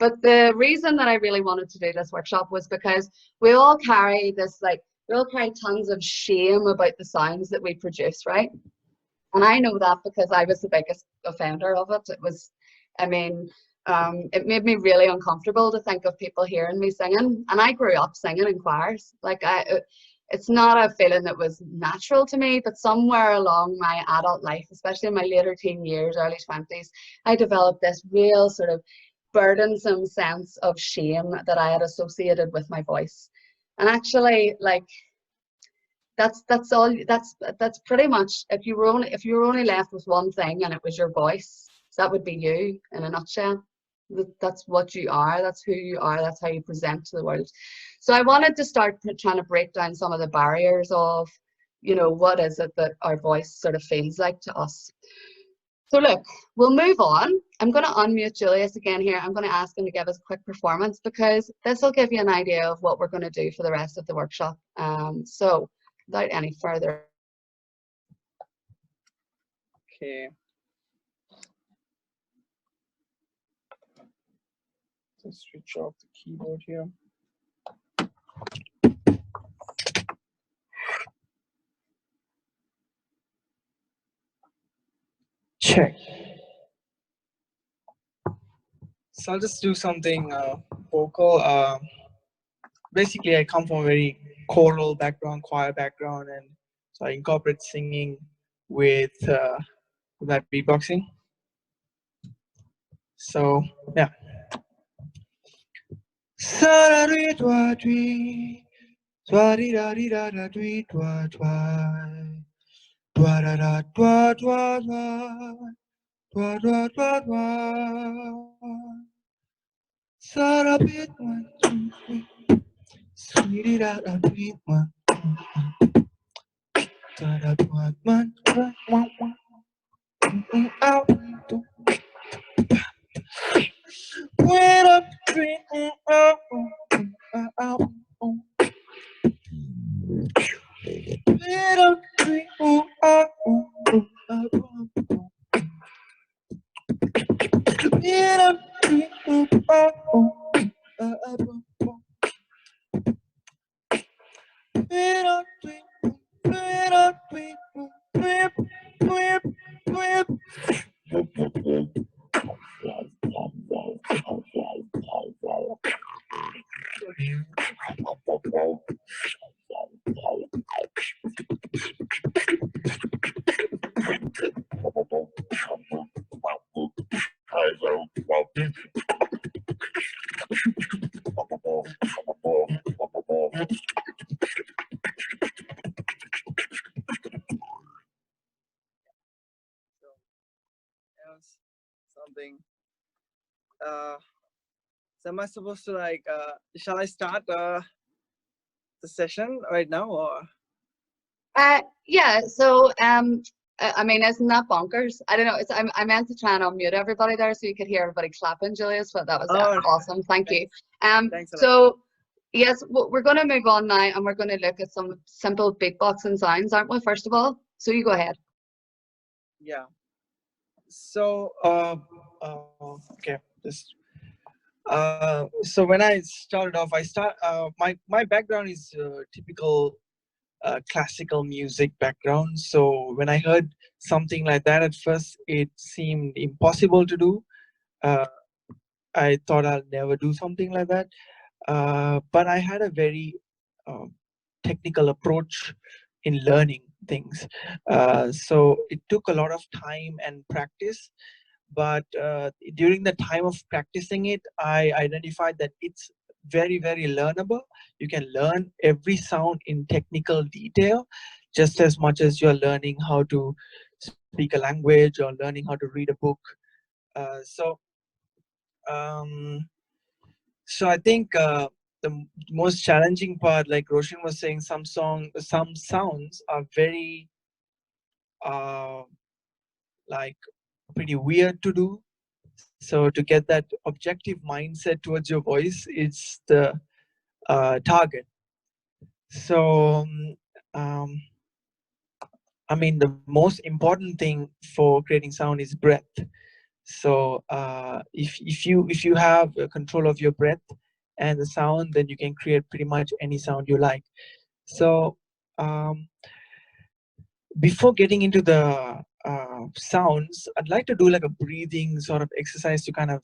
But the reason that I really wanted to do this workshop was because we all carry this, like, we all carry tons of shame about the sounds that we produce, right? And I know that because I was the biggest offender of it. It was, I mean, it made me really uncomfortable to think of people hearing me singing. And I grew up singing in choirs. Like, it's not a feeling that was natural to me, but somewhere along my adult life, especially in my later teen years, early 20s, I developed this real sort of burdensome sense of shame that I had associated with my voice. And actually, like, that's pretty much, if you were only left with one thing and it was your voice, that would be you in a nutshell. That's what you are, that's who you are, that's how you present to the world. So I wanted to start trying to break down some of the barriers of, you know, what is it that our voice sort of feels like to us. So look, we'll move on. I'm going to unmute Julius again here. I'm going to ask him to give us a quick performance because this will give you an idea of what we're going to do for the rest of the workshop. So without any further. Okay. Let's switch off the keyboard here. Check. So I'll just do something vocal. Basically, I come from a very choral background, choir background, and so I incorporate singing with that beatboxing. So yeah. Something. So am I supposed to like? Shall I start the session right now or? Yeah. So I mean, isn't that bonkers? I don't know. I meant to try and unmute everybody there so you could hear everybody clapping, Julius. But that was awesome. Thank you. Thanks a lot. So yes, we're going to move on now, and we're going to look at some simple beatboxing sounds, aren't we? First of all, so you go ahead. Yeah. So okay, just so when I started off, my background is typical classical music background. So when I heard something like that at first, it seemed impossible to do. I thought I'll never do something like that. But I had a very technical approach in learning things. So it took a lot of time and practice. But during the time of practicing it, I identified that it's very, very learnable. You can learn every sound in technical detail, just as much as you're learning how to speak a language or learning how to read a book. So I think the most challenging part, like Róisín was saying, some sounds are very like pretty weird to do. So to get that objective mindset towards your voice, it's the target. So I mean, the most important thing for creating sound is breath. So if you have control of your breath and the sound, then you can create pretty much any sound you like. So before getting into the sounds, I'd like to do like a breathing sort of exercise to kind of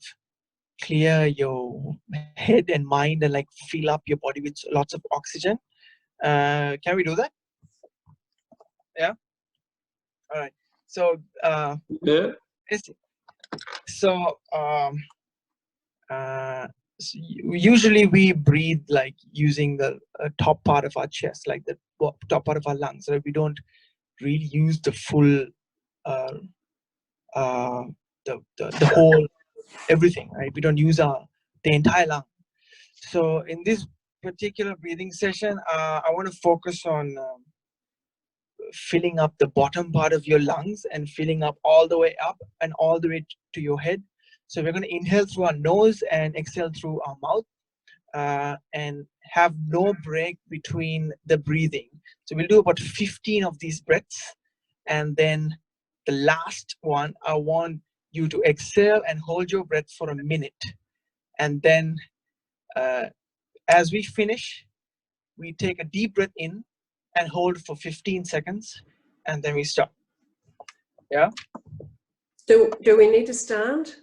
clear your head and mind and like fill up your body with lots of oxygen. Can we do that? Yeah. All right. So Yeah. so usually we breathe like using the top part of our chest, like the top part of our lungs. So we don't really use the full the whole everything, right? We don't use the entire lung. So in this particular breathing session, I want to focus on filling up the bottom part of your lungs and filling up all the way up and all the way to your head. So we're going to inhale through our nose and exhale through our mouth, and have no break between the breathing. So we'll do about 15 of these breaths, and then the last one, I want you to exhale and hold your breath for a minute. And then as we finish, we take a deep breath in and hold for 15 seconds, and then we stop. Yeah? Do we need to stand?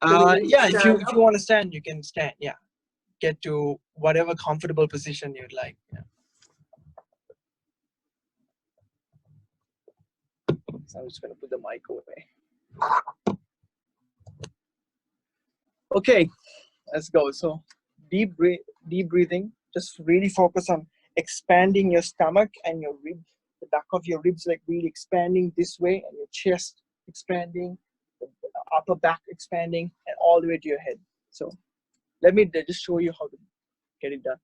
Yeah, if you want to stand, you can stand. Yeah. Get to whatever comfortable position you'd like. Yeah. So I'm just going to put the mic away. Okay, let's go. So deep breathing. Just really focus on expanding your stomach and your ribs, the back of your ribs, like really expanding this way, and your chest expanding, the upper back expanding, and all the way to your head. So let me just show you how to get it done.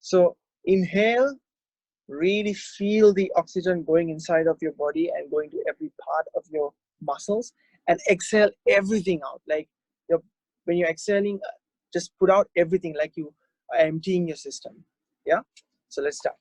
So inhale, really feel the oxygen going inside of your body and going to every part of your muscles, and exhale everything out. Like when you're exhaling, just put out everything, like you are emptying your system. Yeah. So let's start.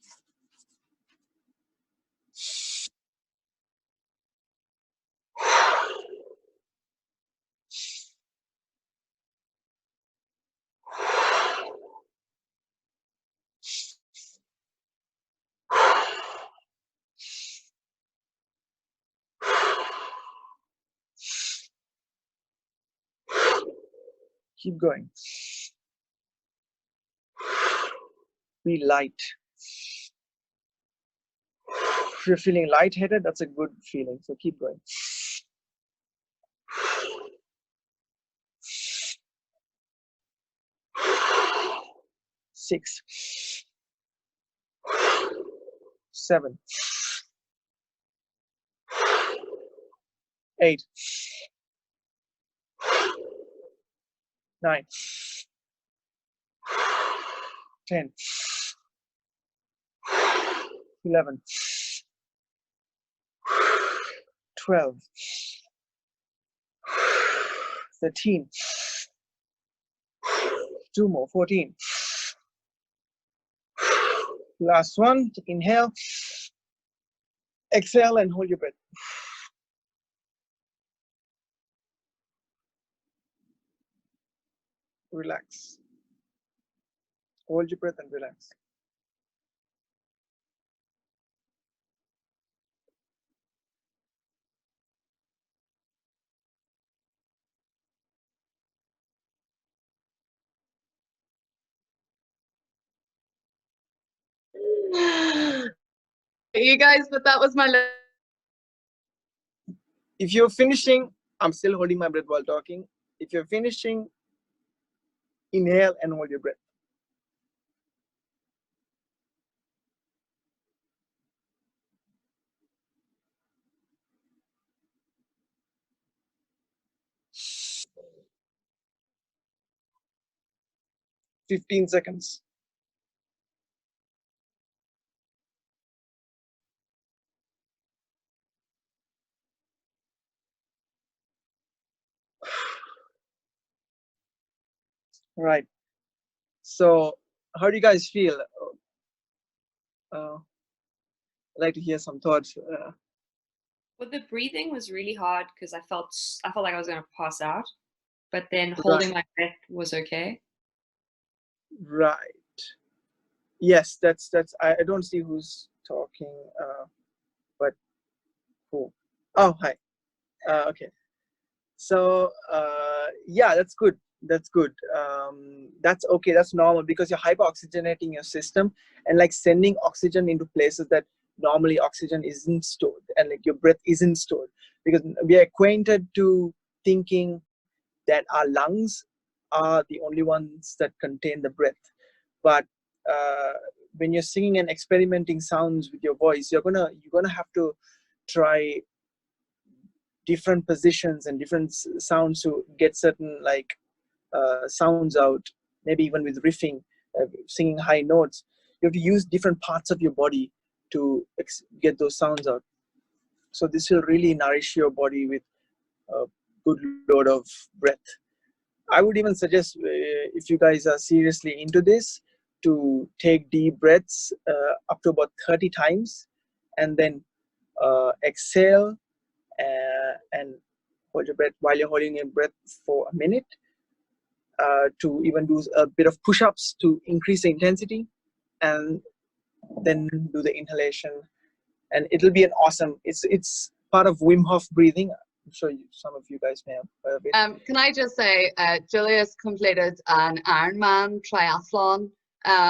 Keep going. Be light. If you're feeling lightheaded, that's a good feeling. So keep going. 6, 7, 8, 9, 10, 11, 12, 13, 2 more, 14. Last one, inhale, exhale, and hold your breath. Relax. Hold your breath and relax. You guys, but that was my. If you're finishing, I'm still holding my breath while talking. If you're finishing, inhale and hold your breath. "15 seconds. Right. So how do you guys feel? I'd like to hear some thoughts. Well, the breathing was really hard because I felt like I was going to pass out, but then holding my breath was okay. Right. Yes, that's. I don't see who's talking, but cool. Oh, hi. Okay. So yeah, that's good. That's good. That's okay. That's normal because you're hyperoxygenating your system and like sending oxygen into places that normally oxygen isn't stored, and like your breath isn't stored, because we are acquainted to thinking that our lungs are the only ones that contain the breath. But when you're singing and experimenting sounds with your voice, you're gonna have to try different positions and different sounds to get certain like sounds out. Maybe even with riffing, singing high notes, you have to use different parts of your body to get those sounds out. So this will really nourish your body with a good load of breath. I would even suggest, if you guys are seriously into this, to take deep breaths up to about 30 times, and then exhale and hold your breath while you're holding your breath for a minute, to even do a bit of push-ups to increase the intensity, and then do the inhalation, and it'll be an awesome. It's part of Wim Hof breathing. I'm sure some of you guys may have heard of it. Can I just say, Julius completed an Ironman triathlon,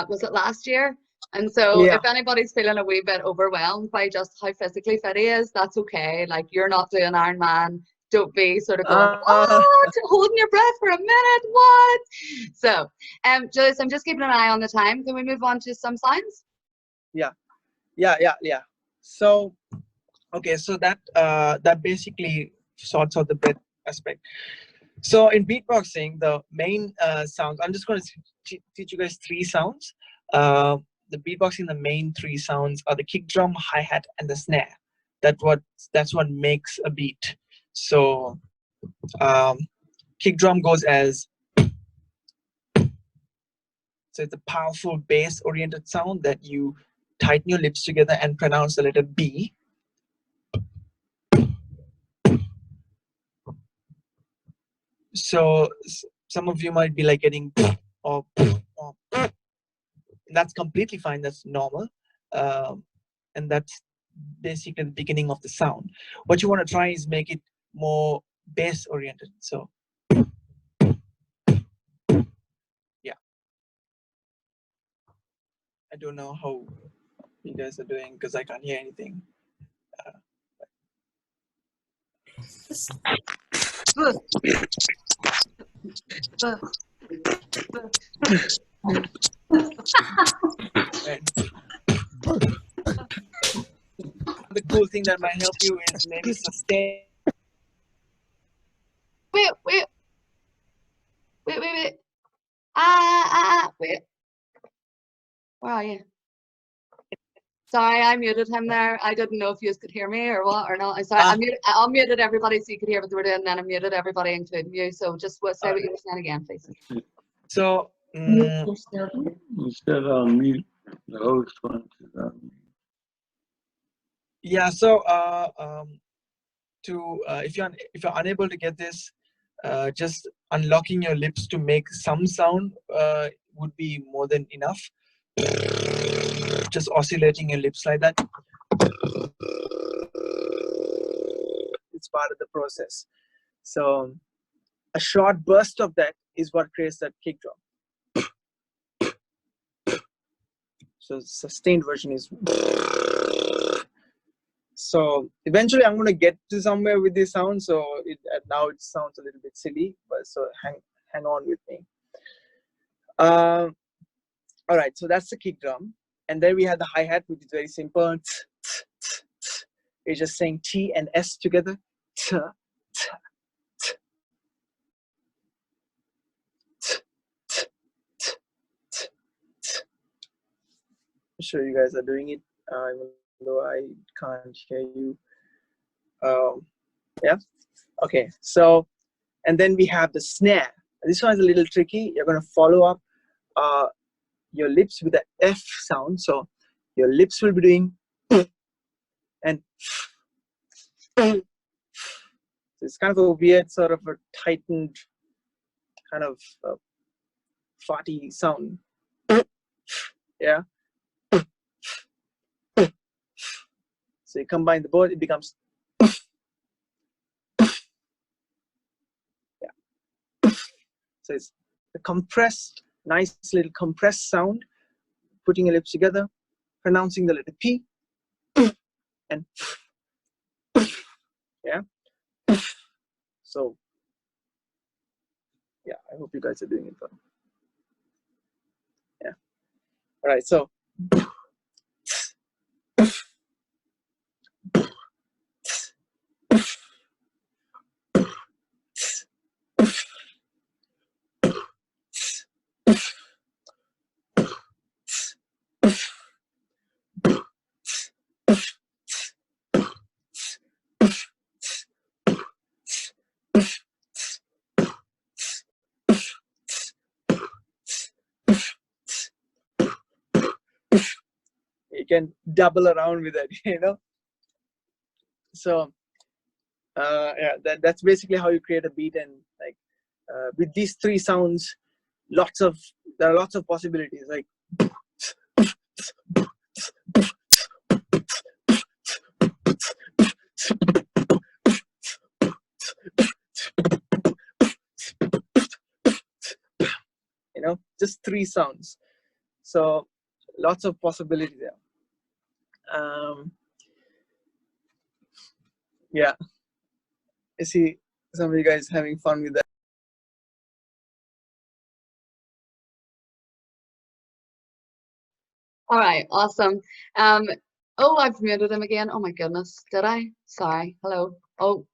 was it last year? And so Yeah. if anybody's feeling a wee bit overwhelmed by just how physically fit he is, that's okay. Like, you're not doing Ironman. Don't be sort of going, what? Holding your breath for a minute, what? So, Julius, I'm just keeping an eye on the time. Can we move on to some signs? Yeah. So, okay, so that basically sorts out the breath aspect. So in beatboxing, the main sounds, I'm just going to teach you guys 3 sounds. The beatboxing, the main 3 sounds are the kick drum, hi-hat, and the snare. That's what makes a beat. So kick drum goes as, so it's a powerful bass oriented sound that you tighten your lips together and pronounce the letter B. So some of you might be like getting or that's completely fine, that's normal, and that's basically the beginning of the sound. What you want to try is make it more bass oriented. So yeah, I don't know how you guys are doing because I can't hear anything. The cool thing that might help you is maybe sustain. Wait. Wait. Wait. Where are you? Sorry, I muted him there. I didn't know if you could hear me or what or not. I'm sorry. I unmuted everybody so you could hear what they were doing, and then I muted everybody, including you. So just say what you were saying again, please. So Instead on mute, the host wants it on mute. yeah, so if you're unable to get this, just unlocking your lips to make some sound would be more than enough. Just oscillating your lips like that. It's part of the process. So a short burst of that is what creates that kick drum. So sustained version is. So eventually I'm going to get to somewhere with this sound. So now it sounds a little bit silly, but so hang on with me. All right, so that's the kick drum. And then we have the hi-hat, which is very simple. It's just saying T and S together. I'm sure you guys are doing it, even though I can't hear you. Yeah, okay, so, and then we have the snare. This one is a little tricky. You're going to follow up your lips with the F sound. So your lips will be doing and so it's kind of a weird sort of a tightened kind of farty sound. Yeah. So you combine the both, it becomes yeah. So it's a compressed, nice little compressed sound, putting your lips together, pronouncing the letter P, and yeah. So yeah, I hope you guys are doing it well. Yeah. All right. So you can double around with it, you know. So yeah, that's basically how you create a beat. And like with these three sounds, there are lots of possibilities. Like you know, just three sounds. So lots of possibility there. Yeah, I see some of you guys having fun with that. All right, awesome. Oh, I've muted him again. Oh my goodness, did I? Sorry. Hello. Oh,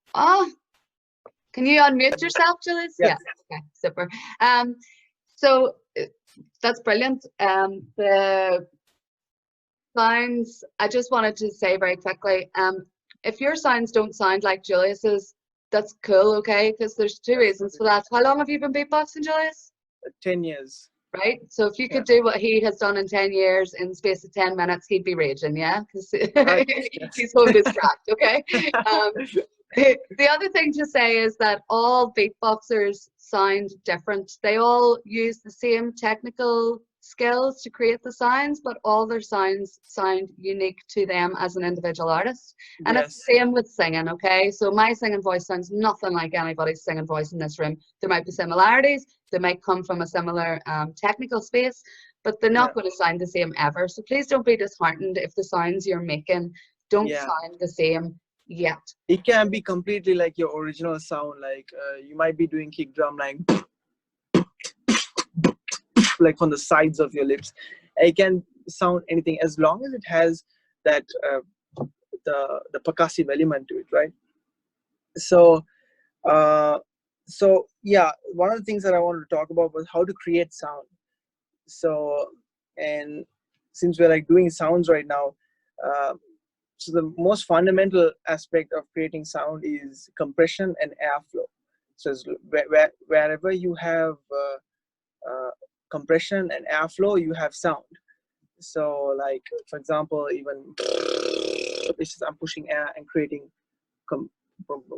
can you unmute yourself, Julius? Yes. Yeah. Okay, super. So that's brilliant. The sounds, I just wanted to say very quickly, if your sounds don't sound like Julius's, that's cool, okay? Because there's two reasons for that. How long have you been beatboxing, Julius? 10 years. Right? So if you could do what he has done in 10 years in the space of 10 minutes, he'd be raging, yeah? Because Right. Yes. he's holding his craft, okay? The other thing to say is that all beatboxers sound different. They all use the same technical skills to create the sounds, but all their sounds sound unique to them as an individual artist. And Yes. it's the same with singing, okay? So my singing voice sounds nothing like anybody's singing voice in this room. There might be similarities, they might come from a similar technical space, but they're not going to sound the same ever. So please don't be disheartened if the sounds you're making don't sound the same yet. It can be completely like your original sound. Like you might be doing kick drum like on the sides of your lips. It can sound anything as long as it has that the percussive element to it, right? So so yeah, one of the things that I wanted to talk about was how to create sound. So, and since we're like doing sounds right now, so the most fundamental aspect of creating sound is compression and airflow. So wherever you have compression and airflow, you have sound. So like, for example, even I'm pushing air and creating,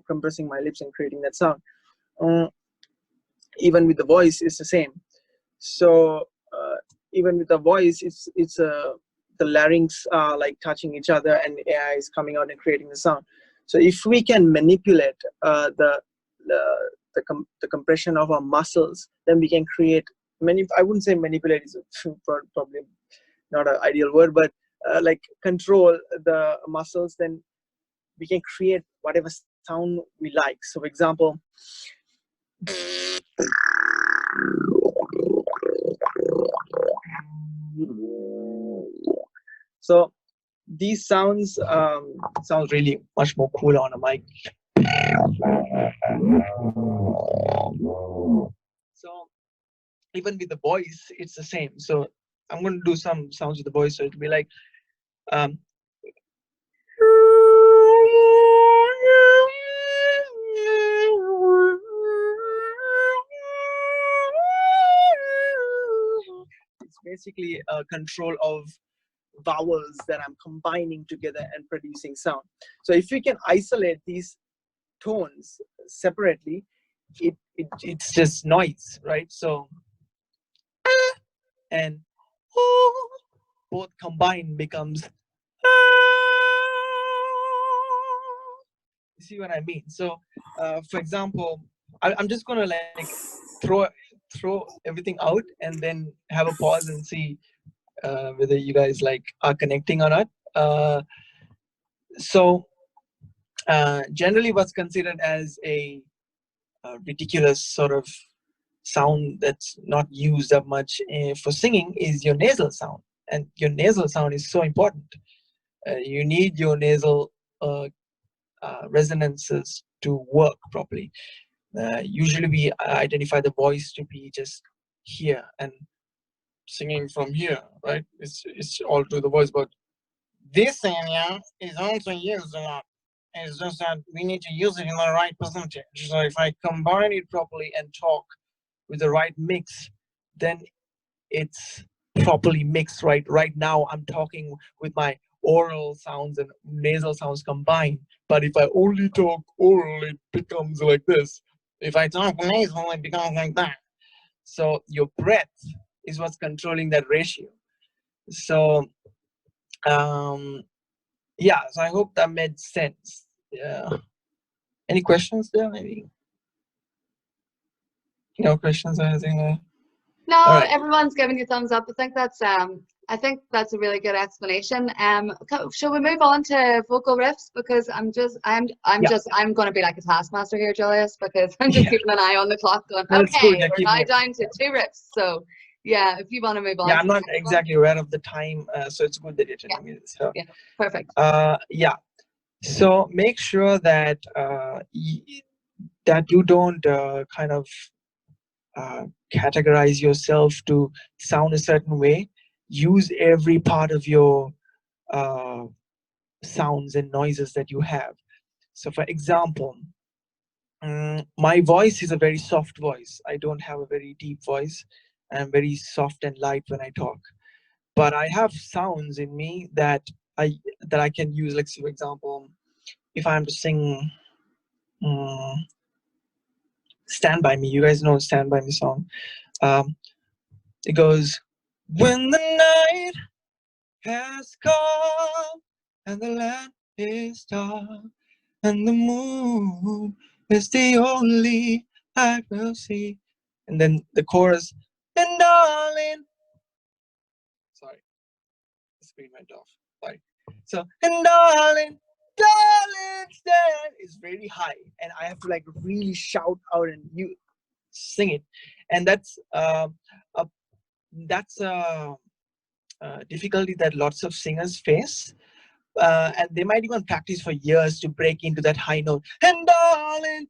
compressing my lips and creating that sound. Even with the voice, it's the same. So even with the voice, it's the larynx are like touching each other and air is coming out and creating the sound. So if we can manipulate the compression of our muscles, then we can create I wouldn't say manipulate is probably not an ideal word, but like control the muscles, then we can create whatever sound we like. So for example, so these sounds sounds really much more cooler on a mic. So even with the voice, it's the same. So I'm going to do some sounds with the voice. So it'll be like it's basically control of vowels that I'm combining together and producing sound. So if we can isolate these tones separately, it's just noise, right? So and both combined becomes. You see what I mean? So for example, I'm just gonna like throw everything out and then have a pause and see whether you guys like are connecting or not. So generally what's considered as a ridiculous sort of sound that's not used that much for singing is your nasal sound. And your nasal sound is so important. You need your nasal resonances to work properly. Usually we identify the voice to be just here and singing from here, right? It's all through the voice, but this area is also used a lot. It's just that we need to use it in the right percentage. So if I combine it properly and talk with the right mix, then it's properly mixed, right? Right now I'm talking with my oral sounds and nasal sounds combined. But if I only talk oral, it becomes like this. If I talk nasal, it becomes like that. So your breath is what's controlling that ratio. So yeah, so I hope that made sense. Yeah. Any questions there? Maybe. No questions or anything there? No, All right. everyone's giving you thumbs up. I think that's a really good explanation. Shall we move on to vocal riffs? Because I'm going to be like a taskmaster here, Julius, because I'm just keeping an eye on the clock going, That's okay, good. Yeah, we're now down to 2 riffs. So yeah, if you want to move on. Yeah, I'm not exactly aware of the time, so it's good that you're telling me this. So, yeah, perfect. Yeah, so make sure that that you don't kind of categorize yourself to sound a certain way. Use every part of your sounds and noises that you have. So for example, my voice is a very soft voice. I don't have a very deep voice. I'm very soft and light when I talk. But I have sounds in me that I can use. Like, for example, if I'm to sing Stand By Me, you guys know Stand By Me song. It goes, when the night has come and the land is dark and the moon is the only I will see. And then the chorus, and darling, sorry, the screen went off. Sorry. So, and darling, stand is really high, and I have to like really shout out and you sing it, and that's a difficulty that lots of singers face, and they might even practice for years to break into that high note. And darling,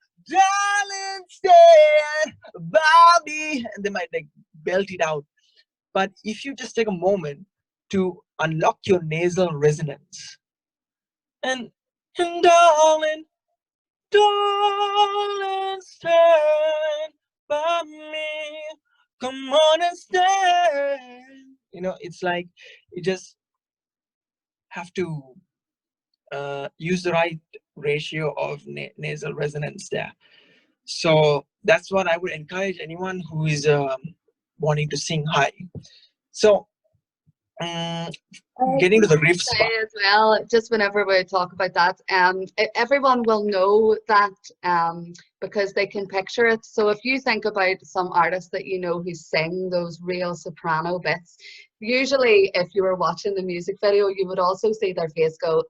stand by me, and they might like belt it out. But if you just take a moment to unlock your nasal resonance, and darling, stand by me, come on and stand. You know, it's like you just have to use the right ratio of nasal resonance there. So that's what I would encourage anyone who is wanting to sing high. So getting to the riffs part. As well, just whenever we talk about that, everyone will know that because they can picture it. So if you think about some artists that you know who sing those real soprano bits, usually if you were watching the music video, you would also see their face go,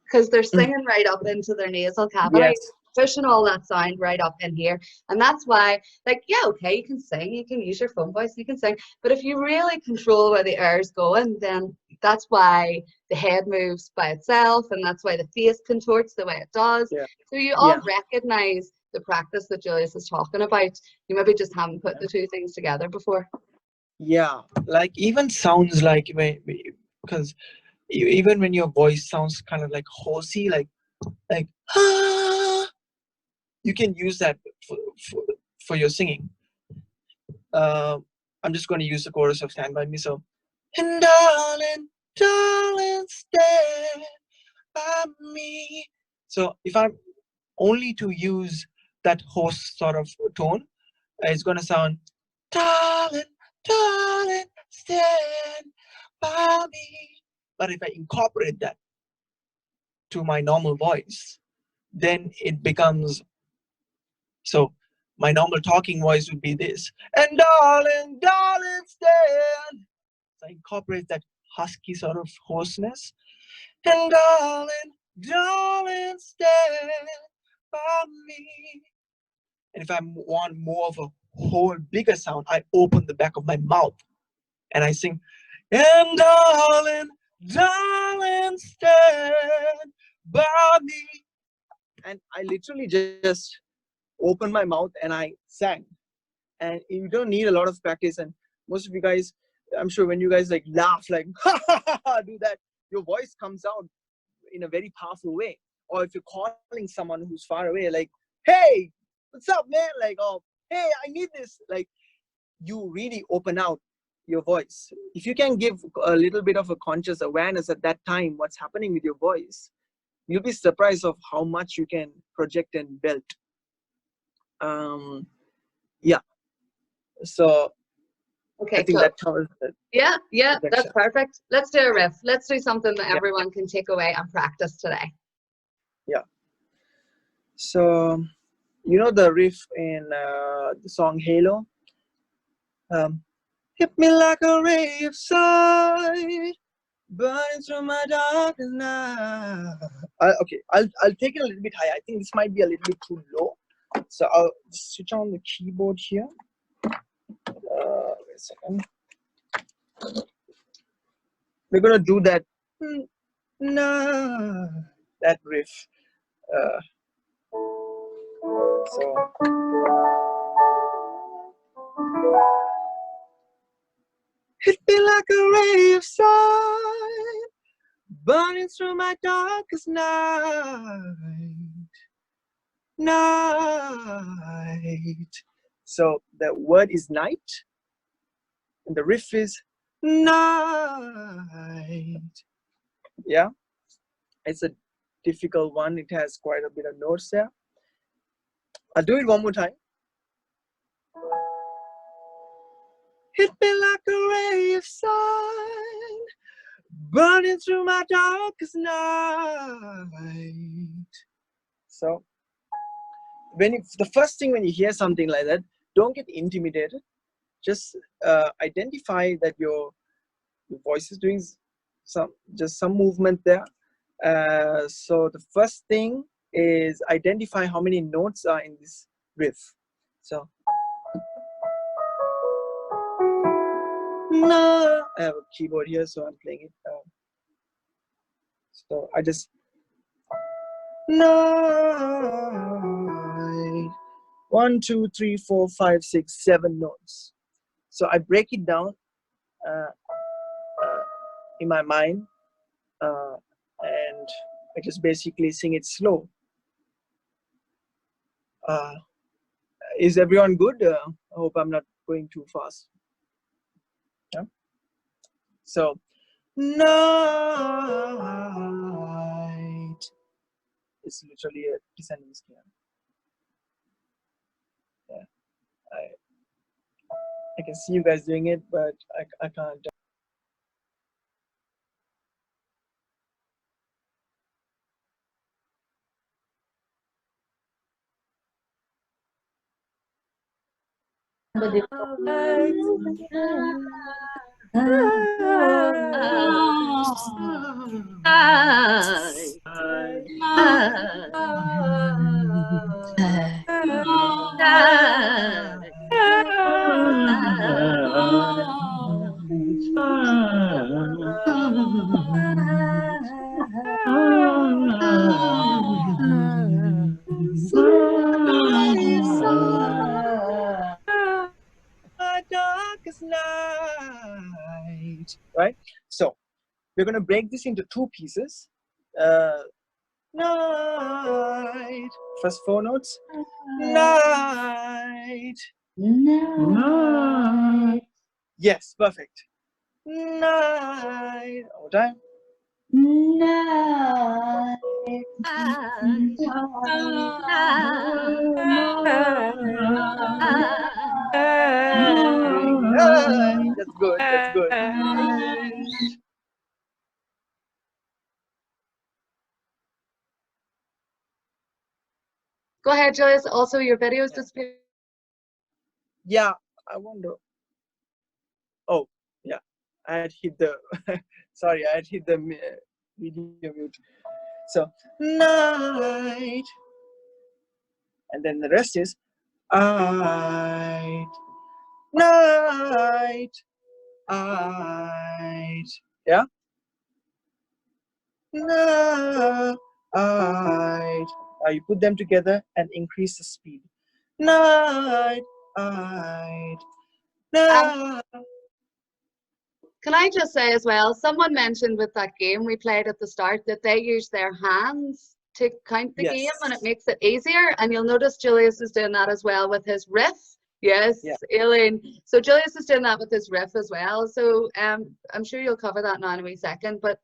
because they're singing right up into their nasal cavity. Yes. Pushing all that sound right up in here. And that's why, like, yeah, okay, you can sing, you can use your phone voice, you can sing, but if you really control where the air is going, then that's why the head moves by itself, and that's why the face contorts the way it does. Yeah. So you all recognize the practice that Julius is talking about. You maybe just haven't put the two things together before. Yeah, like even sounds like, because even when your voice sounds kind of like horsey, like you can use that for your singing. I I'm just going to use the chorus of Stand By Me. So, and darling, darling, stand by me. So if I'm only to use that hoarse sort of tone, it's going to sound, darling, darling, stand by me. But if I incorporate that to my normal voice, then it becomes, so my normal talking voice would be this, and darling, darling, stand. So I incorporate that husky sort of hoarseness, and darling, darling, stand by me. And if I want more of a whole bigger sound, I open the back of my mouth and I sing, and darling, darling, stand by me. And I literally just opened my mouth and I sang. And you don't need a lot of practice. And most of you guys, I'm sure when you guys like laugh, like ha ha ha, do that, your voice comes out in a very powerful way. Or if you're calling someone who's far away, like, hey, what's up, man? Like, oh, hey, I need this. Like, you really open out your voice. If you can give a little bit of a conscious awareness at that time, what's happening with your voice, you'll be surprised of how much you can project and belt. Yeah. So Okay, I think cool. that covers it. Yeah, Projection. that's perfect. Let's do a riff. Let's do something that everyone can take away and practice today. Yeah. So, you know the riff in the song Halo? Hit me like a ray of sunlight, burning through my darkest night. Okay, I'll take it a little bit higher. I think this might be a little bit too low. So I'll just switch on the keyboard here. Wait a second. We're gonna do that. That riff. So. Hit me like a ray of sun, burning through my darkest night. So the word is night, and the riff is night. Yeah, it's a difficult one. It has quite a bit of notes there. I'll do it one more time. Hit me like a ray of sun, burning through my darkest night. So, the first thing when you hear something like that, don't get intimidated. Just identify that your voice is doing some movement there. So the first thing is identify how many notes are in this riff. So. No, I have a keyboard here, so I'm playing it. So I just night. 1, 2, 3, 4, 5, 6, 7 notes. So I break it down in my mind, and I just basically sing it slow. Is everyone good? I hope I'm not going too fast. Yeah. So night. It's literally a descending scale. Yeah, I can see you guys doing it, but I can't. Darkest night. Right? So we're going to break this into 2 pieces. Night. First 4 notes. Night. Night. Yes, perfect. Night. One more time. Night. Night. That's good. That's good. Go ahead, Julius. Also, your videos disappear. Yeah, I wonder. Oh, yeah. I had hit the. Sorry, I had hit the video mute. So night, and then the rest is night, night, night. Yeah. Night. You put them together and increase the speed. Night, night, night. Can I just say as well, someone mentioned with that game we played at the start that they use their hands to count the game and it makes it easier. And you'll notice Julius is doing that as well with his riff. Yes, Elaine. So Julius is doing that with his riff as well. So I'm sure you'll cover that now in a wee second, but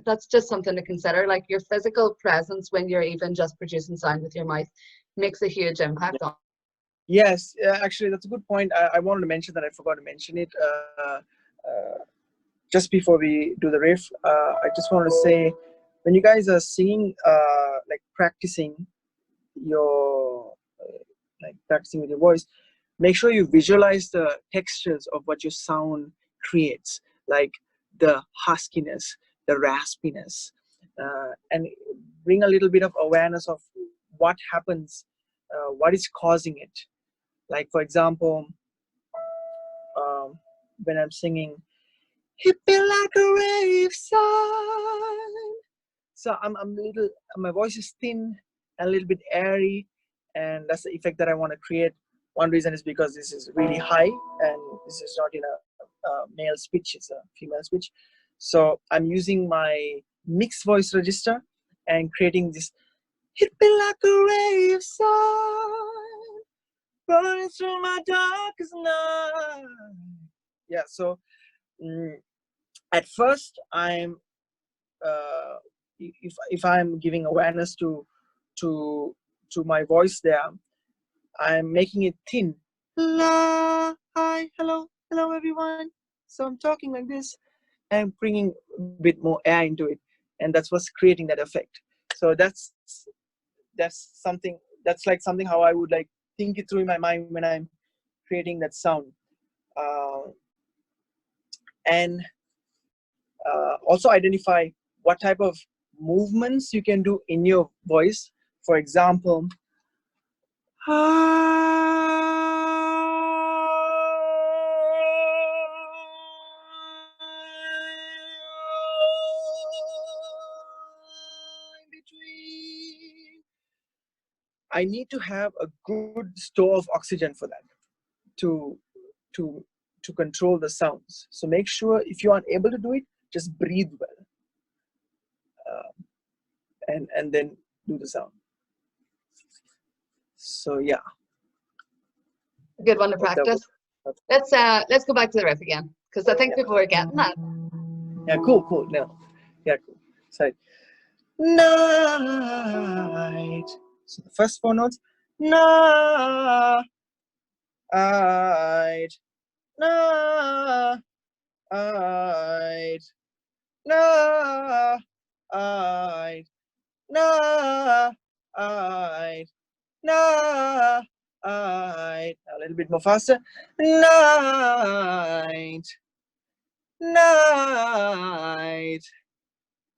that's just something to consider. Like your physical presence when you're even just producing sound with your mouth makes a huge impact on. Yes, actually, that's a good point. I wanted to mention that. I forgot to mention it. Just before we do the riff, I just want to say, when you guys are singing, like practicing your, practicing with your voice, make sure you visualize the textures of what your sound creates, like the huskiness, the raspiness, and bring a little bit of awareness of what happens, what is causing it. Like, for example, when I'm singing, hit me like a wave sun. So I'm a little, my voice is thin and a little bit airy, and that's the effect that I want to create. One reason is because this is really high, and this is not in a male pitch, it's a female pitch. So I'm using my mixed voice register and creating this, hit me like a wave sun, burning through my darkest night. Yeah, so at first I'm if I'm giving awareness to my voice there, I'm making it thin. La, hi, hello everyone. So I'm talking like this and bringing a bit more air into it, and that's what's creating that effect. So that's something, that's like something how I would like think it through in my mind when I'm creating that sound. And also identify what type of movements you can do in your voice. For example, I need to have a good store of oxygen for that to control the sounds. So make sure if you aren't able to do it, just breathe well, and then do the sound. So yeah, Good one to practice. Let's go back to the riff again, because I think people are getting that. Yeah, cool. No, yeah, cool. Sorry. Night. So the first four notes. Night. Night. Night. Night. Night. Night. Night. A little bit more faster. Night. Night.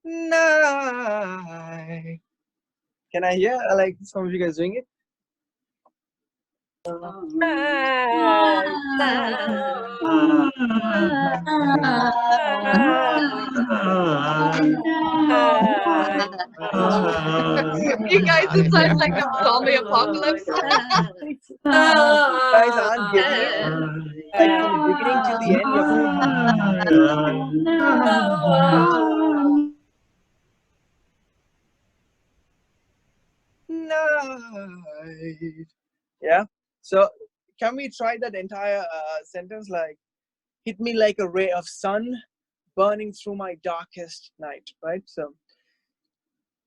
Night. Can I hear like some of you guys doing it? You guys, it sounds like a zombie apocalypse. You guys aren't getting it. Like from the beginning till the end, night. Yeah. So can we try that entire sentence, like hit me like a ray of sun burning through my darkest night, right? So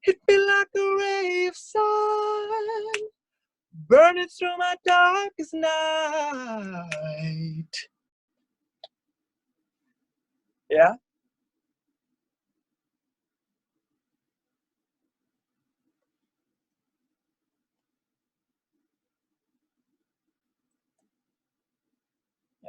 hit me like a ray of sun burning through my darkest night. Yeah.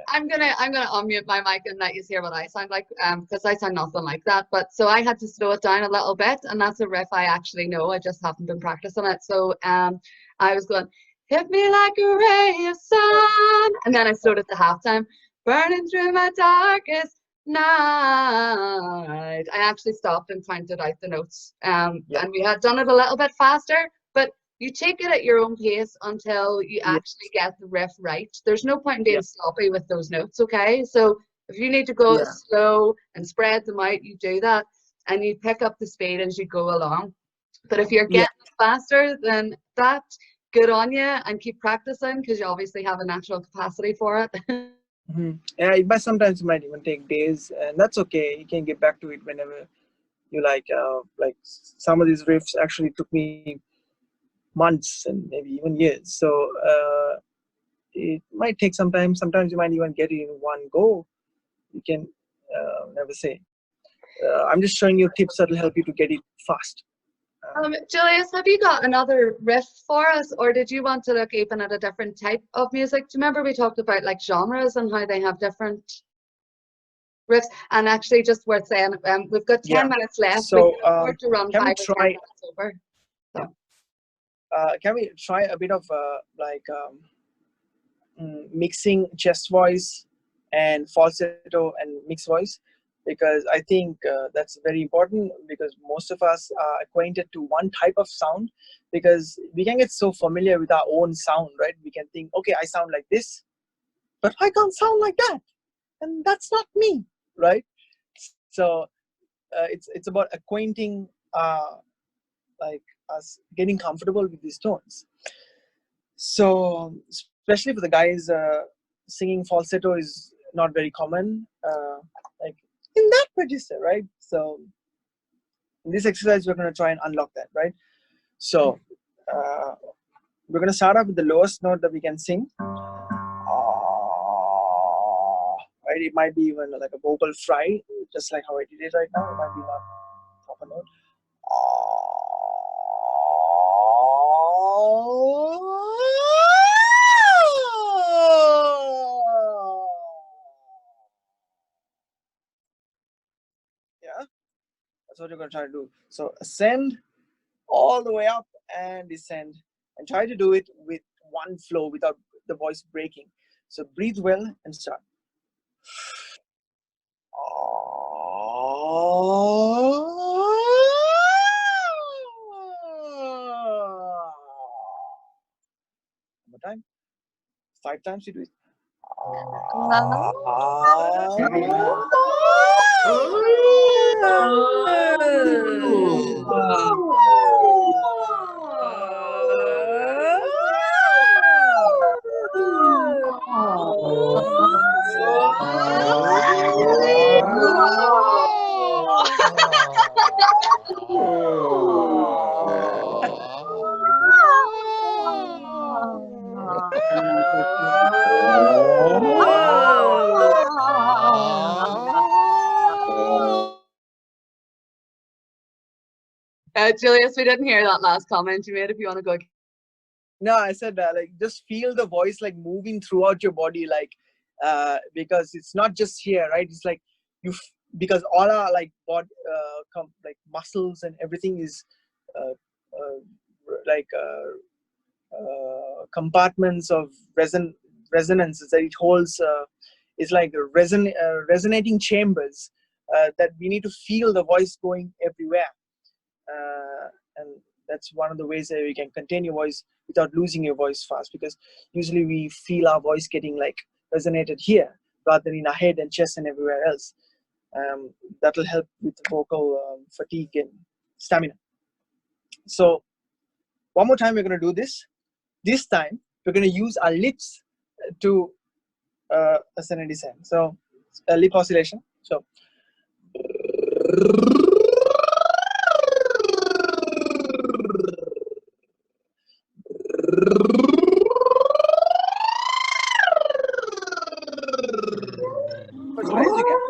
I'm gonna unmute my mic and let you hear what I sound like, because I sound nothing like that. But so I had to slow it down a little bit, and that's a riff I actually know. I just haven't been practicing it. So I was going, hit me like a ray of sun, and then I slowed it to halftime, burning through my darkest night. I actually stopped and counted out the notes, and we had done it a little bit faster, but you take it at your own pace until you actually get the riff right. There's no point in being sloppy with those notes, okay? So if you need to go slow and spread them out, you do that, and you pick up the speed as you go along. But if you're getting faster than that, good on you, and keep practicing, because you obviously have a natural capacity for it. Yeah, but sometimes it might even take days, and that's okay. You can get back to it whenever you like. Like some of these riffs actually took me months and maybe even years. So it might take some time. Sometimes you might even get it in one go. You can never say. I'm just showing you tips that will help you to get it fast. Julius, have you got another riff for us, or did you want to look even at a different type of music? Do you remember we talked about like genres and how they have different riffs? And actually, just worth saying, we've got 10 minutes left. So we can afford to run 5 or 10 minutes over. So. Can we try a bit of mixing chest voice and falsetto and mixed voice? Because I think that's very important, because most of us are acquainted to one type of sound, because we can get so familiar with our own sound, right? We can think, okay, I sound like this, but I can't sound like that, and that's not me, right? So it's about acquainting like us getting comfortable with these tones. So especially for the guys, singing falsetto is not very common, like in that register, right? So in this exercise, we're going to try and unlock that, right? So we're going to start off with the lowest note that we can sing. Right? It might be even like a vocal fry, just like how I did it right now. It might be not proper note. Yeah, that's what you're going to try to do. So ascend all the way up and descend, and try to do it with one flow without the voice breaking. So breathe well and start. One more time. 5 times you do it. Julius, we didn't hear that last comment you made. If you want to go. No, I said like just feel the voice like moving throughout your body, like because it's not just here, right? It's like because all our like body, like muscles and everything is like compartments of resonances that it holds. It's like resonating chambers that we need to feel the voice going everywhere, and that's one of the ways that we can contain your voice without losing your voice fast, because usually we feel our voice getting like resonated here rather than in our head and chest and everywhere else. That will help with vocal fatigue and stamina. So one more time we're going to do this. This time we're going to use our lips to ascend and descend. So lip oscillation. So first raise again.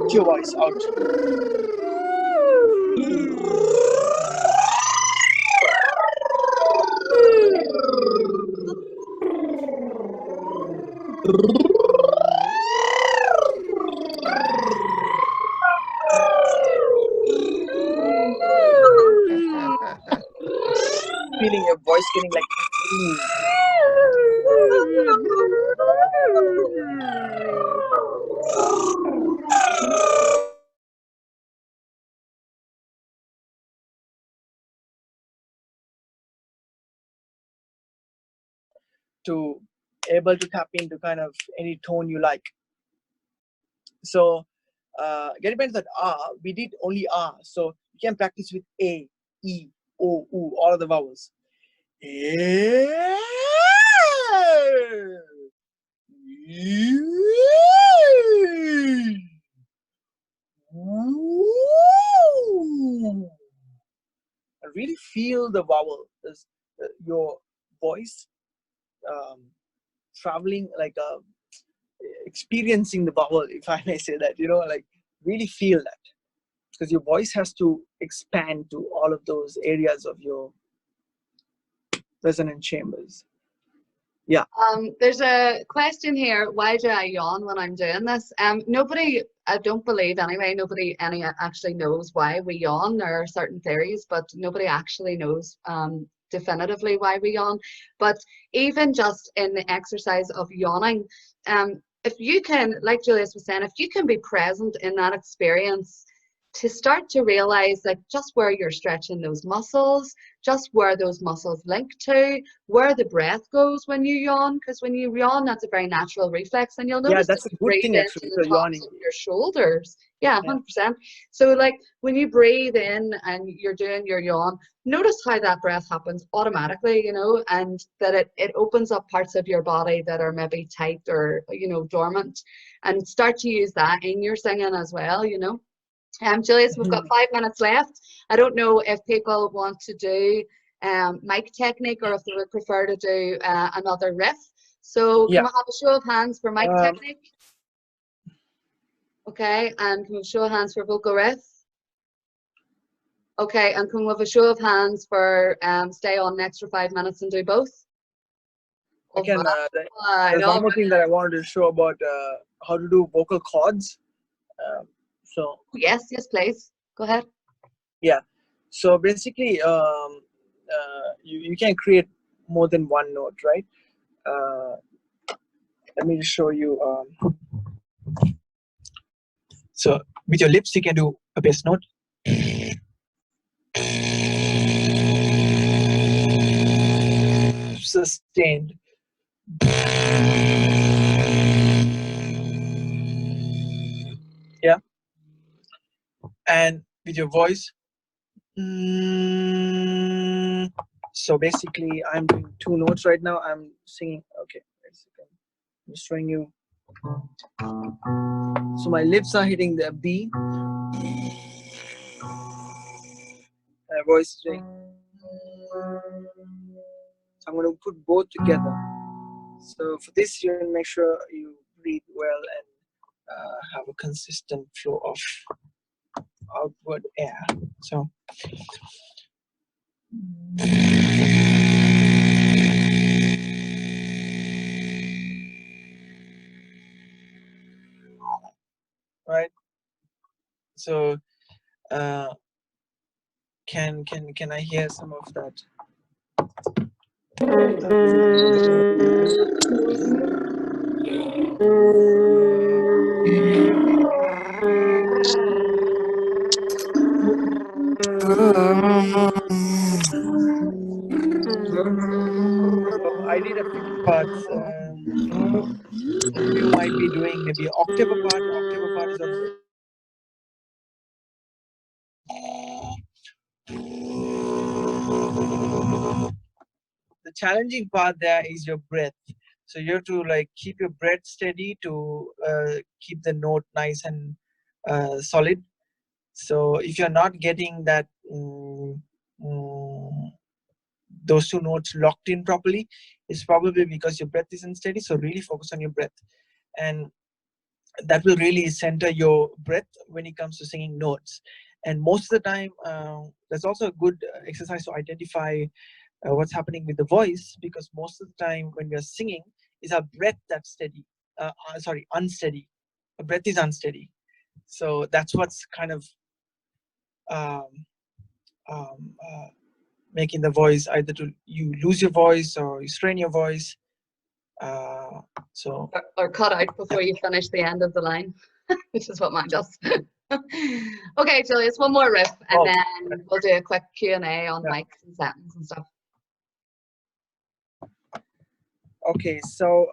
Your voice out. Feeling your voice getting like to able to tap into kind of any tone you like. So getting back to that R, we did only R. So you can practice with A, E, O, U, all of the vowels. A, I really feel the vowel, your voice traveling like experiencing the vowel, if I may say that, like really feel that, because your voice has to expand to all of those areas of your resonant chambers. Yeah. There's a question here. Why do I yawn when I'm doing this? Nobody, I don't believe anyway, nobody actually knows why we yawn. There are certain theories, but nobody actually knows definitively why we yawn. But even just in the exercise of yawning, if you can, like Julius was saying, if you can be present in that experience, to start to realize like just where you're stretching those muscles, just where those muscles link to, where the breath goes when you yawn, because when you yawn, that's a very natural reflex, and you'll notice that's a good thing actually. the tops of your shoulders. Yeah, 100%. So like when you breathe in and you're doing your yawn, notice how that breath happens automatically, and that it opens up parts of your body that are maybe tight or dormant, and start to use that in your singing as well. Julius, we've got 5 minutes left. I don't know if people want to do mic technique or if they would prefer to do another riff. So can we have a show of hands for mic technique? Okay, and can we have a show of hands for vocal riff? Okay, and can we have a show of hands for stay on an extra 5 minutes and do both? Again, there's one more thing that I wanted to show about how to do vocal chords. So yes, please go ahead. Yeah, so basically you can create more than one note, right? Let me just show you. So with your lips you can do a bass note, sustained, yeah, and with your voice. So basically I'm doing two notes right now. I'm singing. Okay, I'm just showing you. So my lips are hitting the B, my voice is doing. I'm going to put both together. So for this, you make sure you breathe well and have a consistent flow of outward air. So right. So can I hear some of that? I did a few parts. You might be doing maybe an octave apart. Octave apart is also. The the challenging part there is your breath. So you have to like keep your breath steady to keep the note nice and solid. So if you're not getting that those two notes locked in properly, it's probably because your breath isn't steady. So really focus on your breath, and that will really center your breath when it comes to singing notes. And most of the time, that's also a good exercise to identify what's happening with the voice, because most of the time when we are singing, is our breath that's steady. Sorry, unsteady. Our breath is unsteady. So that's what's kind of making the voice either to you lose your voice or you strain your voice. Or cut out before you finish the end of the line, which is what mine does. Okay, Julius, one more riff, and then we'll do a quick Q&A on mics and settings and stuff. Okay, so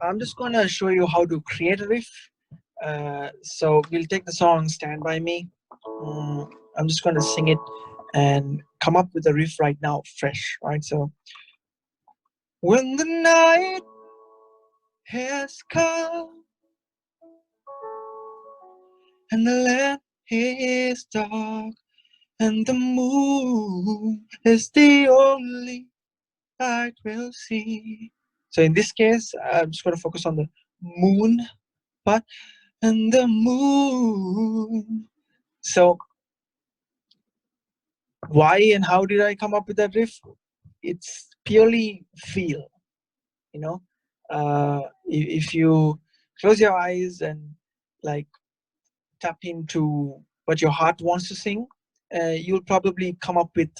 I'm just gonna show you how to create a riff. So we'll take the song "Stand By Me." I'm just gonna sing it and come up with a riff right now, fresh, right? So, when the night has come and the land is dark and the moon is the only light we'll see. So in this case, I'm just going to focus on the moon part and the moon. So why and how did I come up with that riff? It's purely feel, you know. If you close your eyes and like tap into what your heart wants to sing, you'll probably come up with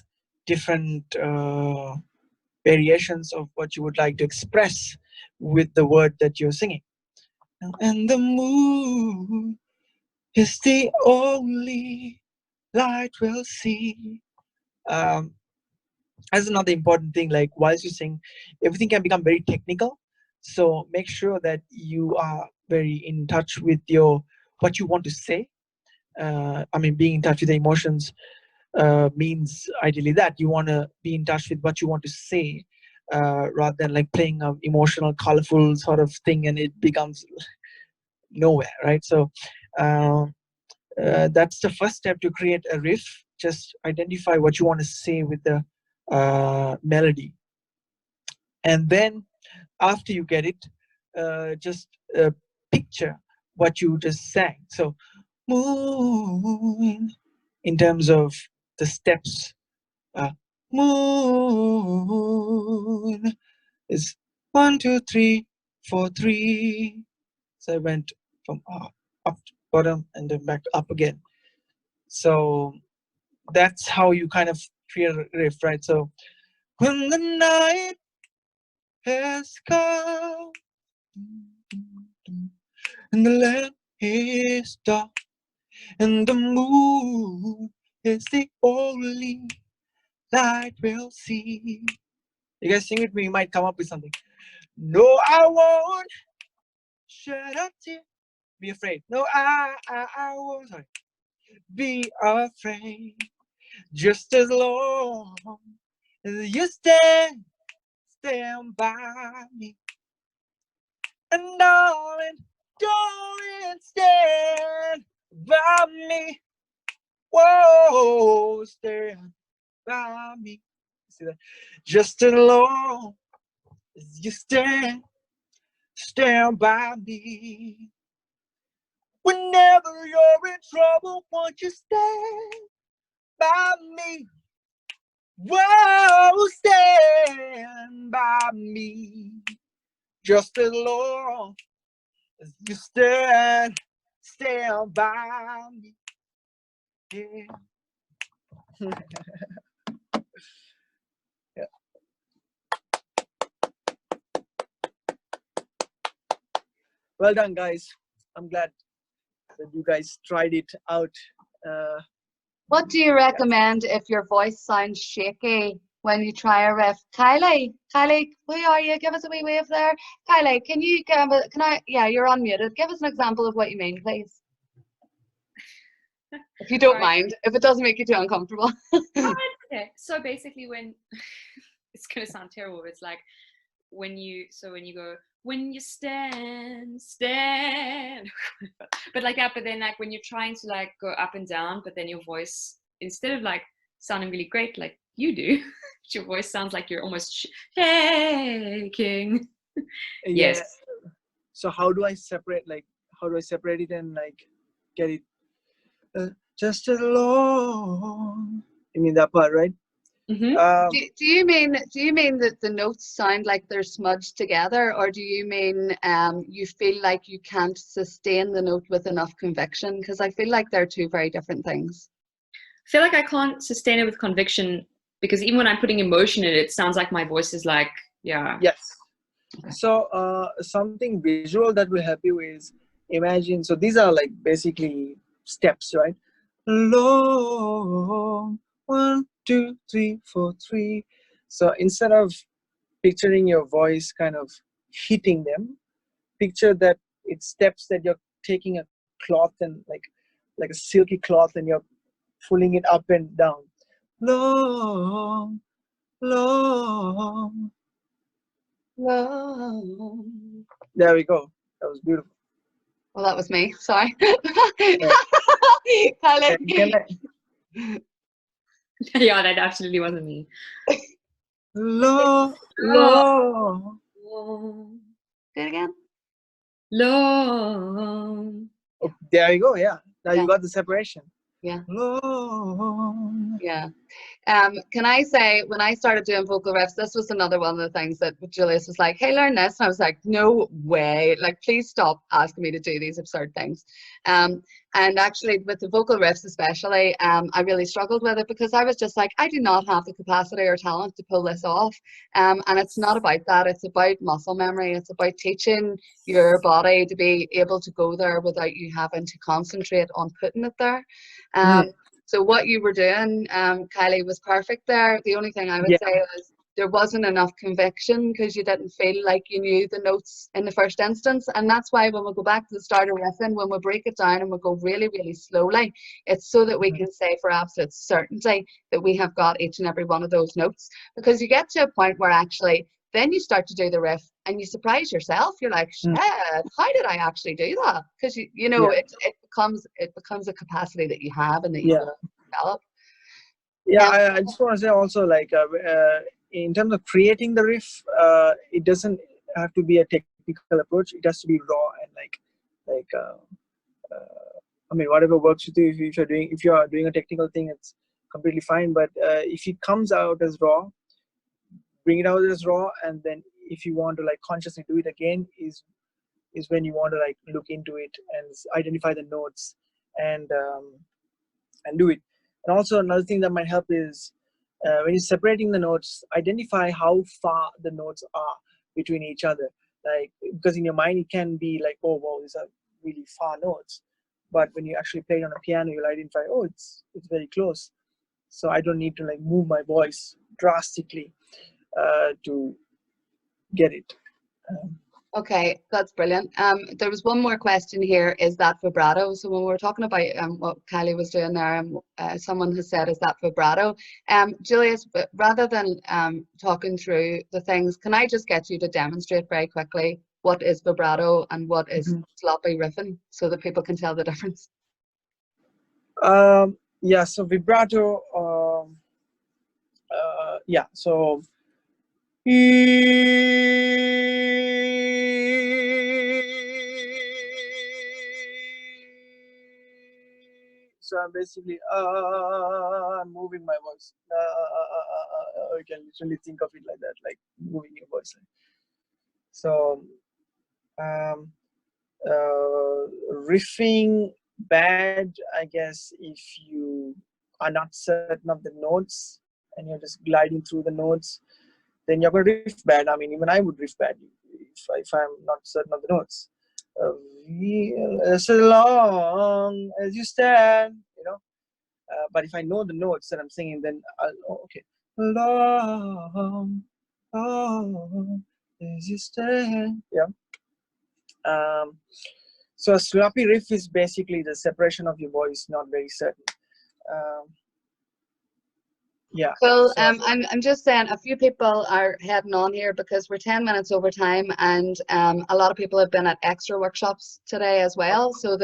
different variations of what you would like to express with the word that you're singing. And the moon is the only light we'll see. That's another important thing. Like whilst you sing, everything can become very technical. So make sure that you are very in touch with what you want to say. I mean, being in touch with the emotions means ideally that you want to be in touch with what you want to say, rather than like playing an emotional, colorful sort of thing and it becomes nowhere, right? So that's the first step to create a riff. Just identify what you want to say with the melody, and then after you get it, just picture what you just sang. So moon, in terms of the steps, moon is 1 2 3 4 3. So I went from up to bottom and then back up again. So that's how you kind of create a riff, right? So when the night has come and the land is dark and the moon is the only light we'll see. You guys sing with me, you might come up with something. No, I won't shed a tear. Be afraid. No, I won't be afraid. Just as long as you stand by me. And darling, don't stand by me. Whoa, stand by me. See that? Just as long as you stand by me. Whenever you're in trouble, won't you stand by me? Whoa, stand by me. Just as long as you stand by me. Yeah. Yeah. Well done, guys. I'm glad that you guys tried it out. What do you recommend if your voice sounds shaky when you try a riff? Kylie, where are you? Give us a wee wave there. Kylie, can you yeah, you're unmuted. Give us an example of what you mean, please. If you don't mind, if it doesn't make you too uncomfortable. Oh, okay. So basically when it's gonna sound terrible, but it's like when you go, when you stand, but like that, but then like when you're trying to like go up and down, but then your voice, instead of like sounding really great like you do, your voice sounds like you're almost shaking. Yeah. Yes. So how do I separate it and like get it just along? You mean that part, right? Mm-hmm. Do you mean that the notes sound like they're smudged together, or do you mean you feel like you can't sustain the note with enough conviction? Because I feel like they're two very different things. I feel like I can't sustain it with conviction, because even when I'm putting emotion in it, it sounds like my voice is like, yeah. Yes. So something visual that will help you is imagine. So these are like basically steps, right? Long, 1, 2, 3, 4, 3. So instead of picturing your voice kind of hitting them, picture that it's steps that you're taking a cloth and like a silky cloth, and you're pulling it up and down. Long, long, long. There we go. That was beautiful. Well, that was me. Sorry. Yeah. Kylie. Yeah, that absolutely wasn't me. Long, long. Long, Do it again. long. Oh, there you go. Yeah. Now Yeah. you got the separation. Yeah. Long. Yeah. Can I say, when I started doing vocal riffs, this was another one of the things that Julius was like, hey, learn this. And I was like, no way. Like, please stop asking me to do these absurd things. And actually, with the vocal riffs especially, I really struggled with it, because I was just like, I do not have the capacity or talent to pull this off. And it's not about that. It's about muscle memory. It's about teaching your body to be able to go there without you having to concentrate on putting it there. So what you were doing, Kylie, was perfect there. The only thing I would Yeah. say is there wasn't enough conviction, because you didn't feel like you knew the notes in the first instance. And that's why when we go back to the start of riffing, when we break it down and we go really, really slowly, it's so that we can say for absolute certainty that we have got each and every one of those notes. Because you get to a point where actually then you start to do the riff and you surprise yourself. You're like, shit, how did I actually do that? Because you know, Yeah. it becomes a capacity that you have and that you Yeah. will develop. Yeah, I just want to say also, like, in terms of creating the riff, it doesn't have to be a technical approach. It has to be raw and I mean, whatever works with you. If you are doing a technical thing, it's completely fine. But if it comes out as raw, bring it out as raw, and then if you want to like consciously do it again, is when you want to like look into it and identify the notes and do it. And also another thing that might help is when you're separating the notes, identify how far the notes are between each other. Like, because in your mind it can be like, oh wow, these are really far notes, but when you actually play it on a piano, you'll identify, oh, it's very close. So I don't need to like move my voice drastically to get it. Okay, that's brilliant. There was one more question here. Is that vibrato? So when we were talking about what Kylie was doing there, someone has said, is that vibrato? Julius, but rather than talking through the things, can I just get you to demonstrate very quickly what is vibrato and what is sloppy riffing, so that people can tell the difference? Yeah, so vibrato, yeah, so I'm basically moving my voice. You can literally think of it like that, like moving your voice. So riffing bad, I guess, if you are not certain of the notes and you're just gliding through the notes, then you're going to riff bad. I mean, even I would riff bad if I'm not certain of the notes. As long as you stand, you know. But if I know the notes that I'm singing, then okay. Long, long as you stand. Yeah. So a sloppy riff is basically the separation of your voice not very certain. Yeah. Cool. So, I'm just saying a few people are heading on here because we're 10 minutes over time, and a lot of people have been at extra workshops today as well. So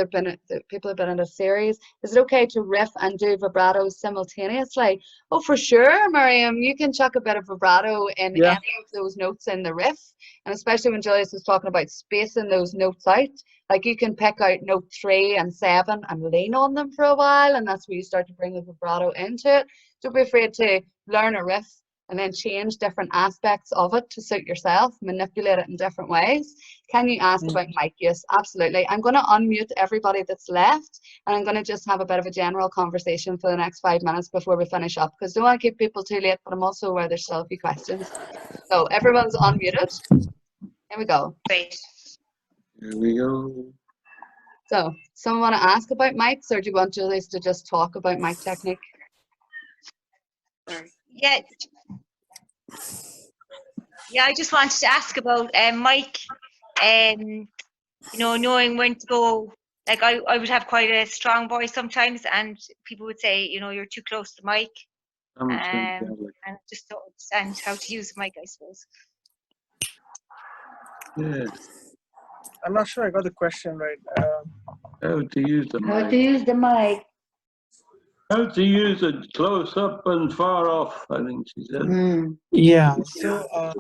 people have been in a series. Is it okay to riff and do vibratos simultaneously? Oh, for sure, Miriam. You can chuck a bit of vibrato in yeah. any of those notes in the riff, and especially when Julius is talking about spacing those notes out. Like you can pick out note 3 and 7 and lean on them for a while, and that's where you start to bring the vibrato into it. Don't be afraid to learn a riff and then change different aspects of it to suit yourself, manipulate it in different ways. Can you ask about mic use? Absolutely. I'm going to unmute everybody that's left, and I'm going to just have a bit of a general conversation for the next 5 minutes before we finish up, because I don't want to keep people too late, but I'm also aware there's still a few questions. So everyone's unmuted. Here we go. Great. Here we go. So someone want to ask about mics, or do you want Julius to just talk about mic technique? Yeah. Yeah, I just wanted to ask about Mike. You know, knowing when to go. Like I would have quite a strong voice sometimes, and people would say, you know, you're too close to the mic. And just don't understand how to use the mic, I suppose. Yeah. I'm not sure I got the question right. How to use the How to mic. use the mic. How to use it close up and far off, I think she said. Yeah. So, all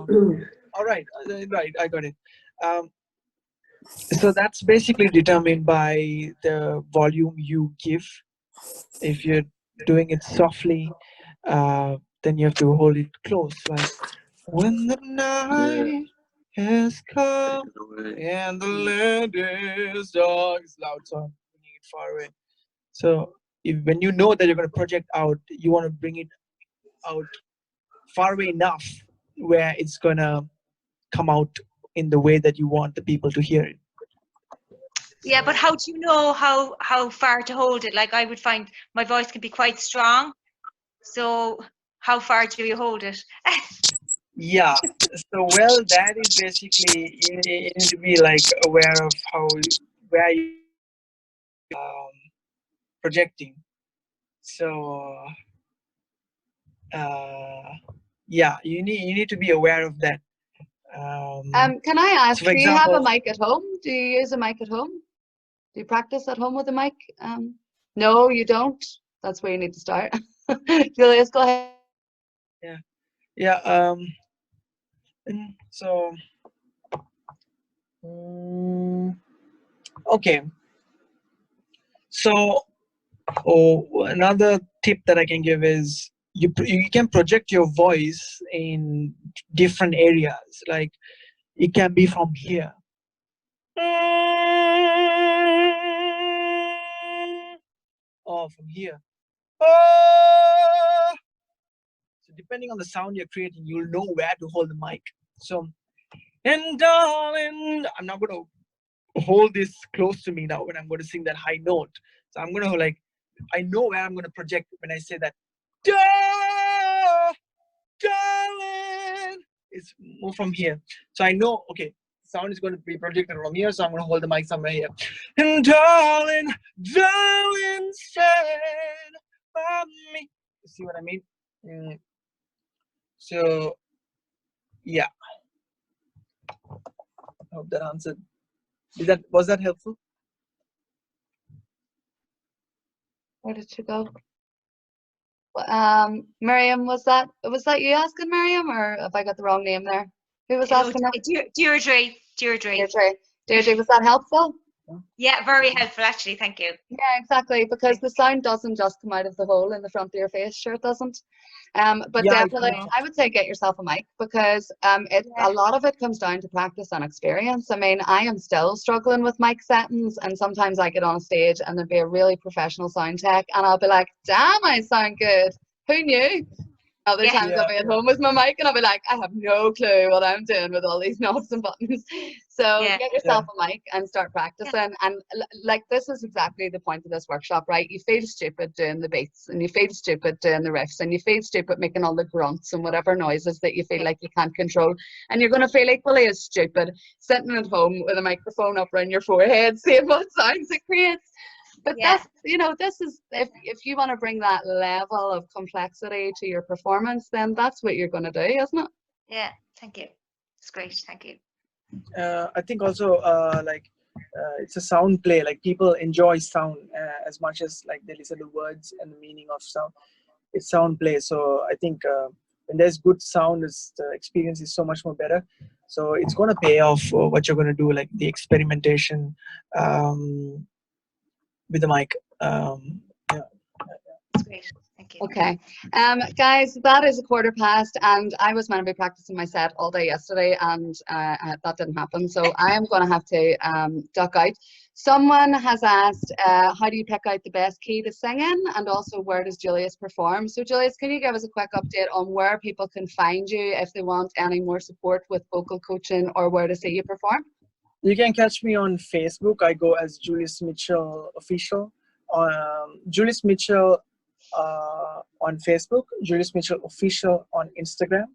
right. Right. I got it. So that's basically determined by the volume you give. If you're doing it softly, then you have to hold it close. Like, when the night has come and the land is dark. It's loud, so I'm bringing it far away. So when you know that you're going to project out, you want to bring it out far away enough where it's going to come out in the way that you want the people to hear it. Yeah, but how do you know how far to hold it? Like I would find my voice can be quite strong. So how far do you hold it? Yeah. So well, that is basically you need to be like aware of where you projecting. So yeah, you need to be aware of that. Can I ask, so for do you have a example, mic at home? Do you use a mic at home? Do you practice at home with a mic? No, you don't. That's where you need to start. Julius, go ahead. Yeah. So okay. So another tip that I can give is you can project your voice in different areas. Like it can be from here. Or from here. So depending on the sound you're creating, you'll know where to hold the mic. So, and darling, I'm not going to hold this close to me now when I'm going to sing that high note. So I'm going to I know where I'm going to project when I say that. Darling, it's more from here. So I know, okay, sound is going to be projected from here, so I'm going to hold the mic somewhere here. And darling, said by me. You see what I mean? So, yeah. I hope that answered. Was that helpful? Where did you go? Miriam, was that you asking, Miriam, or have I got the wrong name there? Who was asking that? Deirdre. Deirdre, was that helpful? Yeah, very helpful actually, thank you. Yeah, exactly, because the sound doesn't just come out of the hole in the front of your face. Sure, it doesn't. But yeah, definitely, I would say get yourself a mic, because a lot of it comes down to practice and experience. I mean, I am still struggling with mic settings, and sometimes I get on a stage and there'd be a really professional sound tech, and I'll be like, damn, I sound good. Who knew? Other times I'll be at home with my mic and I'll be like, I have no clue what I'm doing with all these knobs and buttons. So get yourself a mic and start practicing. And like, this is exactly the point of this workshop, right? You feel stupid doing the beats, and you feel stupid doing the riffs, and you feel stupid making all the grunts and whatever noises that you feel like you can't control. And you're going to feel equally as stupid sitting at home with a microphone up around your forehead, seeing what sounds it creates. But Yeah. that's, you know, this is, if you want to bring that level of complexity to your performance, then that's what you're going to do, isn't it? Yeah, thank you. It's great, thank you. I think also it's a sound play. Like people enjoy sound as much as like they listen to words and the meaning of sound. It's sound play. So I think when there's good sound, the experience is so much more better. So it's going to pay off for what you're going to do, like the experimentation with the mic. It's great, thank you. Okay, guys, that is 1:15, and I was meant to be practicing my set all day yesterday, and that didn't happen. So I am going to have to duck out. Someone has asked, how do you pick out the best key to sing in, and also where does Julius perform? So Julius, can you give us a quick update on where people can find you if they want any more support with vocal coaching, or where to see you perform? You can catch me on Facebook. I go as Julius Mitchell Official. Julius Mitchell on Facebook, Julius Mitchell Official on Instagram,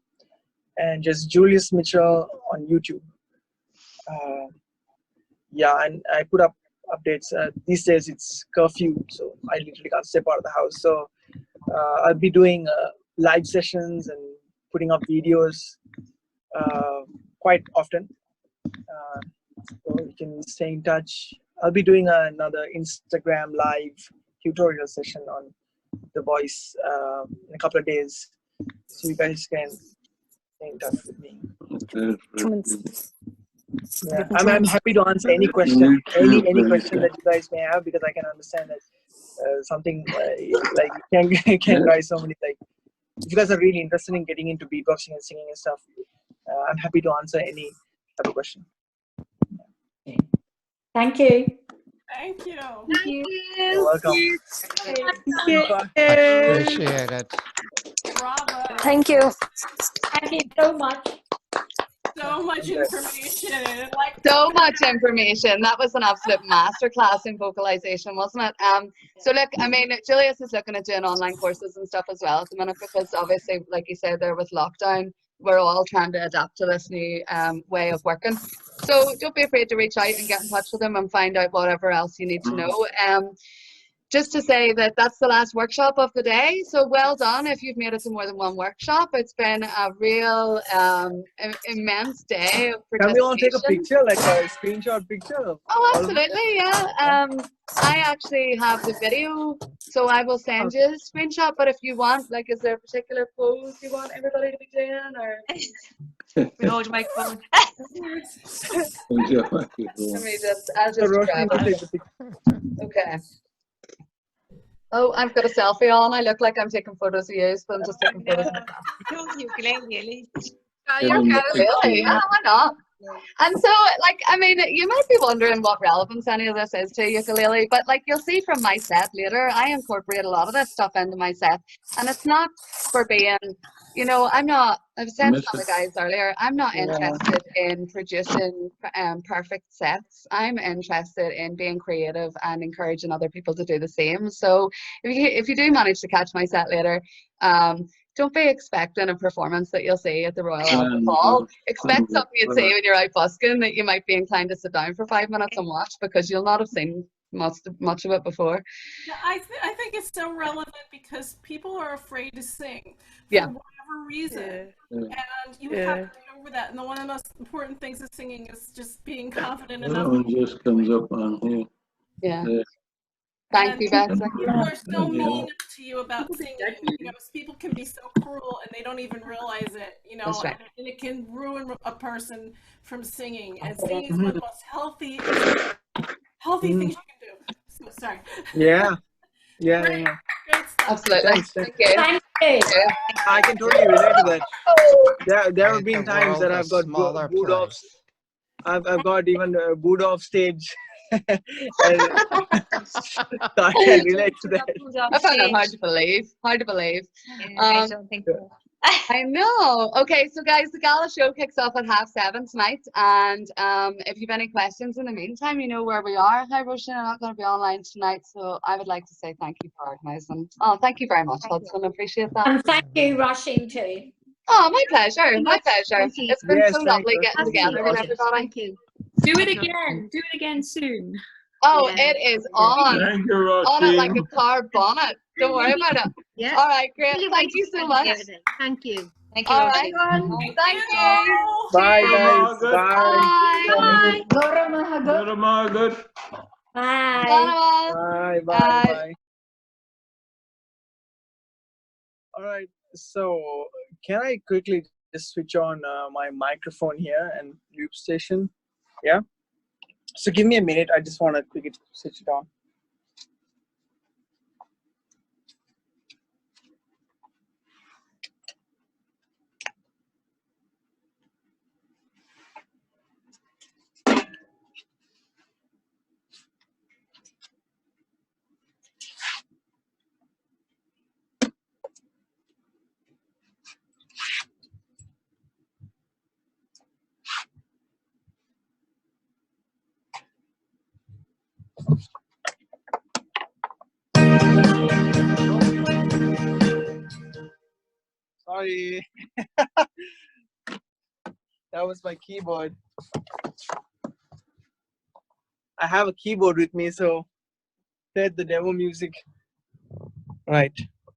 and just Julius Mitchell on YouTube. Yeah, and I put up updates. These days it's curfew, so I literally can't step out of the house. So I'll be doing live sessions and putting up videos quite often. So you can stay in touch. I'll be doing another Instagram live tutorial session on the voice in a couple of days, so you guys can stay in touch with me. Yeah, I'm happy to answer any question, any question that you guys may have, because I can understand that something like can rise so many, like if you guys are really interested in getting into beatboxing and singing and stuff, I'm happy to answer any type of question. Thank you. Thank you. Thank you. You're welcome. Appreciate it. Bravo. Thank you. Thank you so much. So much information. Like So much information. That was an absolute masterclass in vocalization, wasn't it? So look, I mean, Julius is looking at doing online courses and stuff as well at the minute, because obviously, like you said there with lockdown, we're all trying to adapt to this new way of working. So don't be afraid to reach out and get in touch with them and find out whatever else you need to know. Just to say that that's the last workshop of the day. So well done if you've made it to more than one workshop. It's been a real immense day of participation. Can we all take a picture, like a screenshot picture? Oh, absolutely, yeah. I actually have the video, so I will send you a screenshot. But if you want, like, is there a particular pose you want everybody to be doing, or? We hold my phone. Let me just, I'll just grab it. Okay. Oh, I've got a selfie on. I look like I'm taking photos of you, but I'm just taking photos of myself. Don't ukulele, at least. Really? Yeah, why not? And so, like, I mean, you might be wondering what relevance any of this is to ukulele, but like you'll see from my set later, I incorporate a lot of this stuff into my set, and it's not for being, you know, I've said to some of the guys earlier, I'm not interested in producing perfect sets. I'm interested in being creative and encouraging other people to do the same. So if you do manage to catch my set later, don't be expecting a performance that you'll see at the Royal Albert Hall. Expect something you'd see when you're out busking that you might be inclined to sit down for 5 minutes and watch, because you'll not have seen much of it before. Yeah, I think it's so relevant because people are afraid to sing for whatever reason, and you have to get over that. And one of the most important things of singing is just being confident enough. That one just comes up on here. Yeah. Thank you, Beth. People are so mean to you about singing. You know, people can be so cruel and they don't even realize it. You know, That's right. and it can ruin a person from singing. And singing is one of the most healthy things you can do. So, sorry. Yeah. Great stuff. Absolutely. Thank you. Thank you. I can totally relate to that. There have been times that I've got booed off. I've got even booed off stage. So I can relate to that. I find that hard to believe. Hard to believe. I don't think so. I know. Okay, so guys, the gala show kicks off at 7:30 tonight, and if you've any questions in the meantime, you know where we are. Hi, Róisín, I'm not going to be online tonight, so I would like to say thank you for organising. Oh, thank you very much, Hudson. I appreciate that. And thank you, Róisín, too. Oh, my pleasure. My pleasure. It's been so lovely getting together with everybody. Do it again. Do it again soon. Oh, Yeah. it is on. Thank you, On it like a Róisín. car bonnet. Don't worry about it. Yeah. All right, great. Really Thank you so much. Thank you. Thank you, All Rosie. right. Thank you. Bye, guys. Margaret. Bye. Bye. Gora Mahagot. Good, Margaret. Bye. Bye. Bye. Bye. Bye. All right. So, can I quickly just switch on my microphone here and loop station? Yeah. So give me a minute. I just want to quickly switch it on. Sorry. That was my keyboard. I have a keyboard with me, so played the demo music. Right.